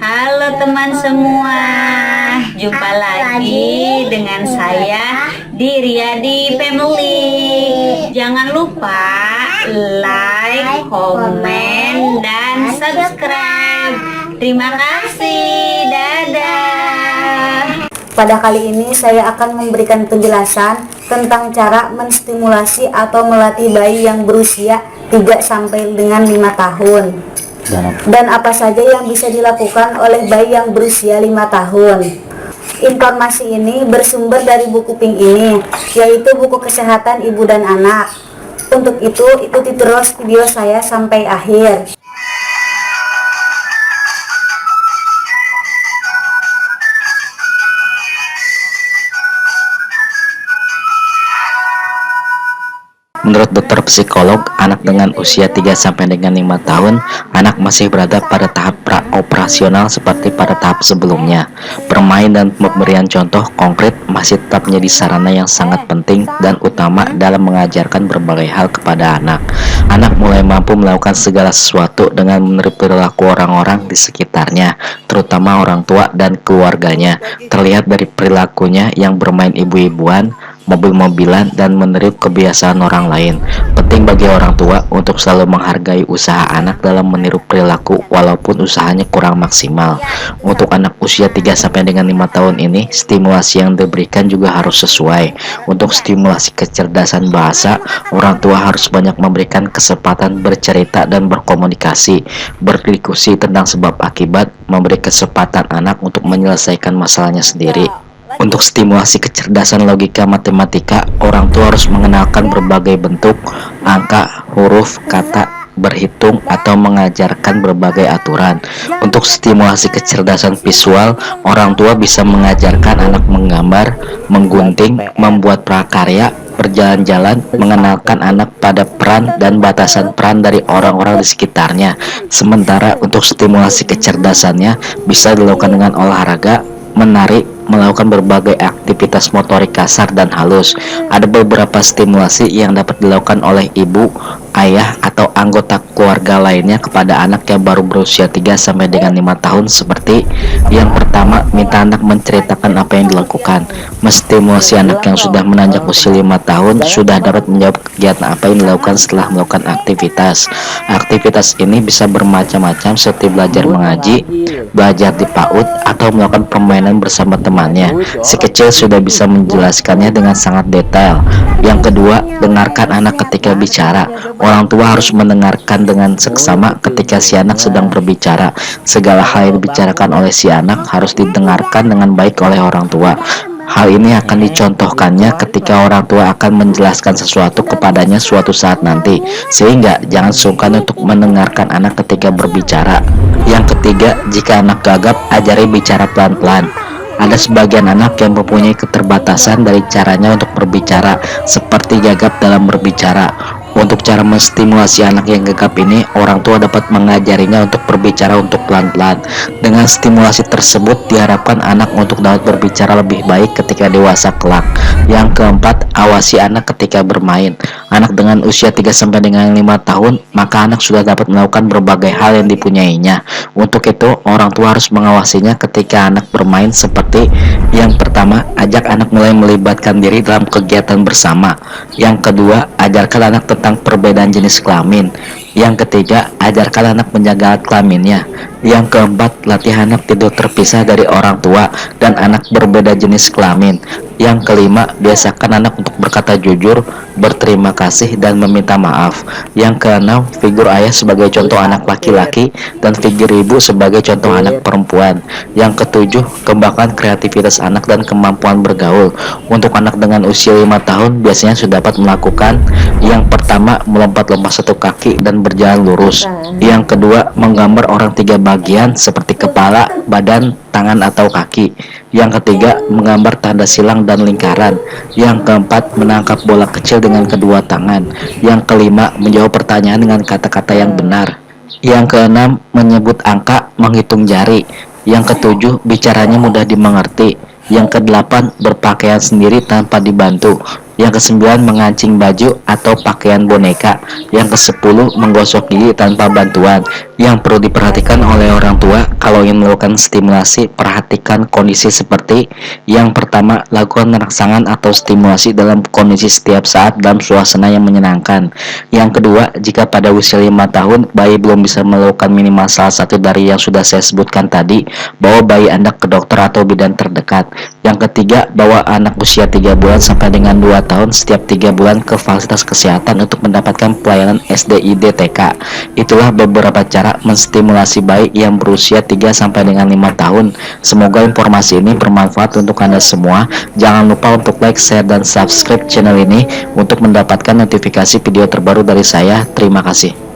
Halo teman semua, jumpa lagi dengan saya di Riyadi Family. Jangan lupa like, komen, dan subscribe. Terima kasih, dadah. Pada kali ini saya akan memberikan penjelasan tentang cara menstimulasi atau melatih bayi yang berusia 3 sampai dengan 5 tahun. Dan apa saja yang bisa dilakukan oleh bayi yang berusia 5 tahun. Informasi ini bersumber dari buku Pink ini, yaitu buku kesehatan ibu dan anak. Untuk itu, ikuti terus video saya sampai akhir. Menurut dokter psikolog, anak dengan usia 3 sampai dengan 5 tahun, anak masih berada pada tahap pra-operasional seperti pada tahap sebelumnya. Bermain dan pemberian contoh konkret masih tetap menjadi sarana yang sangat penting dan utama dalam mengajarkan berbagai hal kepada anak. Anak mulai mampu melakukan segala sesuatu dengan meniru perilaku orang-orang di sekitarnya, terutama orang tua dan keluarganya. Terlihat dari perilakunya yang bermain ibu-ibuan, mobil-mobilan, dan meniru kebiasaan orang lain. Penting bagi orang tua untuk selalu menghargai usaha anak dalam meniru perilaku walaupun usahanya kurang maksimal. Untuk anak usia 3 sampai dengan 5 tahun ini, stimulasi yang diberikan juga harus sesuai. Untuk stimulasi kecerdasan bahasa, orang tua harus banyak memberikan kesempatan bercerita dan berkomunikasi, berdiskusi tentang sebab akibat, memberi kesempatan anak untuk menyelesaikan masalahnya sendiri. Untuk stimulasi kecerdasan logika matematika, orang tua harus mengenalkan berbagai bentuk, angka, huruf, kata, berhitung, atau mengajarkan berbagai aturan. Untuk stimulasi kecerdasan visual, orang tua bisa mengajarkan anak menggambar, menggunting, membuat prakarya, berjalan-jalan, mengenalkan anak pada peran dan batasan peran dari orang-orang di sekitarnya. Sementara untuk stimulasi kecerdasannya bisa dilakukan dengan olahraga, menari, melakukan berbagai aktivitas motorik kasar dan halus. Ada beberapa stimulasi yang dapat dilakukan oleh ibu, ayah, atau anggota keluarga lainnya kepada anak yang baru berusia 3 sampai dengan 5 tahun seperti yang pertama, minta anak menceritakan apa yang dilakukan. Menstimulasi anak yang sudah menanjak usia 5 tahun sudah dapat menjawab kegiatan apa yang dilakukan setelah melakukan aktivitas. Aktivitas ini bisa bermacam-macam seperti belajar mengaji, belajar di PAUD, atau melakukan permainan bersama temannya. Si kecil sudah bisa menjelaskannya dengan sangat detail. Yang kedua, dengarkan anak ketika bicara. Orang tua harus mendengarkan dengan seksama ketika si anak sedang berbicara. Segala hal yang dibicarakan oleh si anak harus didengarkan dengan baik oleh orang tua. Hal ini akan dicontohkannya ketika orang tua akan menjelaskan sesuatu kepadanya suatu saat nanti, sehingga jangan sungkan untuk mendengarkan anak ketika berbicara. Yang ketiga, jika anak gagap, ajari bicara pelan-pelan. Ada sebagian anak yang mempunyai keterbatasan dari caranya untuk berbicara, seperti gagap dalam berbicara. Untuk cara menstimulasi anak yang gagap ini, orang tua dapat mengajarinya untuk berbicara untuk pelan-pelan. Dengan stimulasi tersebut, diharapkan anak untuk dapat berbicara lebih baik ketika dewasa kelak. Yang keempat, awasi anak ketika bermain. Anak dengan usia 3 sampai dengan 5 tahun, maka anak sudah dapat melakukan berbagai hal yang dipunyainya. Untuk itu, orang tua harus mengawasinya ketika anak bermain seperti yang pertama, ajak anak mulai melibatkan diri dalam kegiatan bersama. Yang kedua, ajarkan anak tentang perbedaan jenis kelamin. Yang ketiga, ajarkan anak menjaga alat kelaminnya. Yang keempat, latih anak tidur terpisah dari orang tua dan anak berbeda jenis kelamin. Yang kelima, biasakan anak untuk berkata jujur, berterima kasih, dan meminta maaf. Yang keenam, figur ayah sebagai contoh anak laki-laki dan figur ibu sebagai contoh anak perempuan. Yang ketujuh, kembangkan kreativitas anak dan kemampuan bergaul. Untuk anak dengan usia 5 tahun, biasanya sudah dapat melakukan yang pertama, melompat-lompat satu kaki dan berjalan lurus. Yang kedua, menggambar orang 3 bagian seperti kepala, badan, tangan, atau kaki. Yang ketiga, menggambar tanda silang dan lingkaran. Yang keempat, menangkap bola kecil dengan kedua tangan. Yang kelima, menjawab pertanyaan dengan kata-kata yang benar. Yang keenam, menyebut angka, menghitung jari. Yang ketujuh, bicaranya mudah dimengerti. Yang kedelapan, berpakaian sendiri tanpa dibantu. Yang ke-9, mengancing baju atau pakaian boneka. Yang ke-10, menggosok gigi tanpa bantuan. Yang perlu diperhatikan oleh orang tua kalau ingin melakukan stimulasi, perhatikan kondisi seperti yang pertama, lakukan rangsangan atau stimulasi dalam kondisi setiap saat dalam suasana yang menyenangkan. Yang kedua, jika pada usia 5 tahun bayi belum bisa melakukan minimal salah satu dari yang sudah saya sebutkan tadi, bawa bayi Anda ke dokter atau bidan terdekat. Yang ketiga, bawa anak usia 3 bulan sampai dengan 2 tahun setiap 3 bulan ke fasilitas kesehatan untuk mendapatkan pelayanan SDID TK. Itulah beberapa cara menstimulasi bayi yang berusia 3 sampai dengan 5 tahun. Semoga informasi ini bermanfaat untuk Anda semua. Jangan lupa untuk like, share, dan subscribe channel ini untuk mendapatkan notifikasi video terbaru dari saya. Terima kasih.